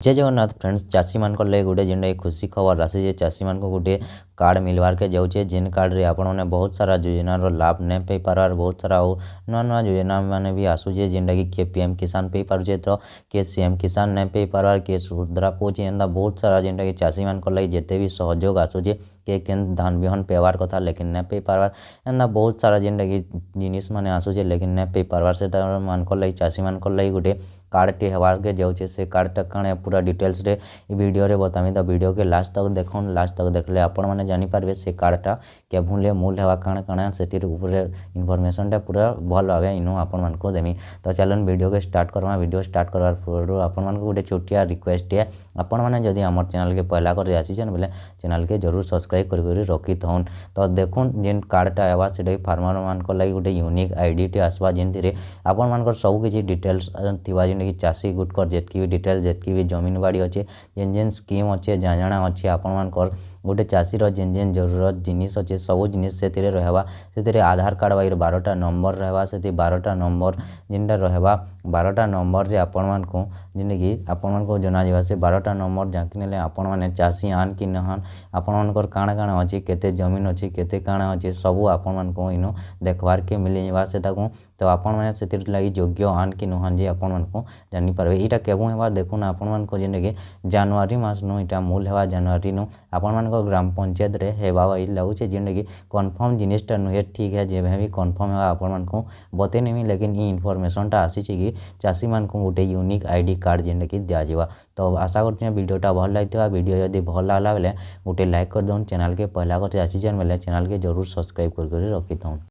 जय जगन्नाथ फ्रेंड्स चाषी मान लगे गोटे जेनटा खुशी खबर आसी चाषी मान गोटे कार्ड मिलवार के जाऊे जेन कार्ड रे आपण मैंने बहुत सारा योजनार लाभ नहीं पाई पार बहुत सारा नुआ नुआ योजना मैंने भी आसूचे जेनटा कि किए पीएम किसान पाई पारे तो किए सीएम किसान नहीं पाई पार किए सुभद्रा पहुँचे एंता बहुत सारा जेनटा कि चाषी मान लगे जिते भी सहयोग आसूचे किए केन धान बिहन पेवार कथा लेकिन नहीं पाई पार एंता बहुत सारा जेनटा कि जिनिस मैंने आसूचे लेकिन नहीं पाई पार से मान लगे चाषी मान लगे गोटे कार्डटे हबार के जाऊे से कार्डटा कण पूरा डिटेल्स रे वीडियो रे बतामी तो वीडियो के लास्ट तक देखो लास्ट तक देखले आपण मैंने जानीपारे से कार्डटा के भूले मूल हवा कण कण से इनफॉरमेशनटा पूरा भल भाव इनु आपण मान को देमी तो चलन वीडियो के स्टार्ट करमा वीडियो स्टार्ट करवार पूर्व आपण मान को गोटे छोटिया रिक्वेस्ट है आपण मैंने जदि आम चैनल के पहला कर आसीछन बोले चैनल के जरूर सब्सक्राइब कर रखी थन तो देखुन जेन कार्डटा आवा से फार्मर मान को लगे गोटे यूनिक आईडी टे आसवा जेनथि आपण मान सब किसी डिटेल्स थिबा कि चाषी गुटकर जितकी भी डिटेल जितकी भी जमीन बाड़ी अच्छे जेन जेन स्कीम अच्छे जाणा अच्छे आपण मानकर गोटे चाषीर जेन जेन जरूरत जिनिस अच्छे सब जिनिस से रहवा से आधार कार्ड वाइर 12टा नंबर रहवा से 12टा नंबर जेनटा रहवा 12टा नंबर रे आपण मान को जेने कि आपण मान को जना जावा से 12टा नंबर जांकी नेले आपण माने चाषी आन कि नहन आपण मानकर काଣା काଣା अच्छे केते जमीन अच्छे केते काଣା अच्छे सब आपण मान को इनो देखवार के मिली जावा से ताको तो आपण माने से लगी योग्य आन कि नहन जे आपण मान को जानी पारबे इटा केबो हेबा देखुन आपण मान को जेने कि जनवरी मास नो इटा मूल हेबा जनवरी नो आपण मान को ग्राम पंचायत रे हेबा वाई लागुचे जेने कि कन्फर्म जिनिसटा नुहे ठीक है जे भी कन्फर्म हेबा आपण मान को बते नेमी लेकिन ई इनफॉरमेशनटा आसीचे कि चाषी मान को गोटे यूनिक आईडी कार्ड जेने कि दिया जावा तो आशा करते वीडियोटा भल लागिथिबा वीडियो यदि भल लागला बेले गोटे लाइक कर दउन चैनल के पहला कर आसीछन बेले चैनल के जरूर सब्सक्राइब कर रखी थउन।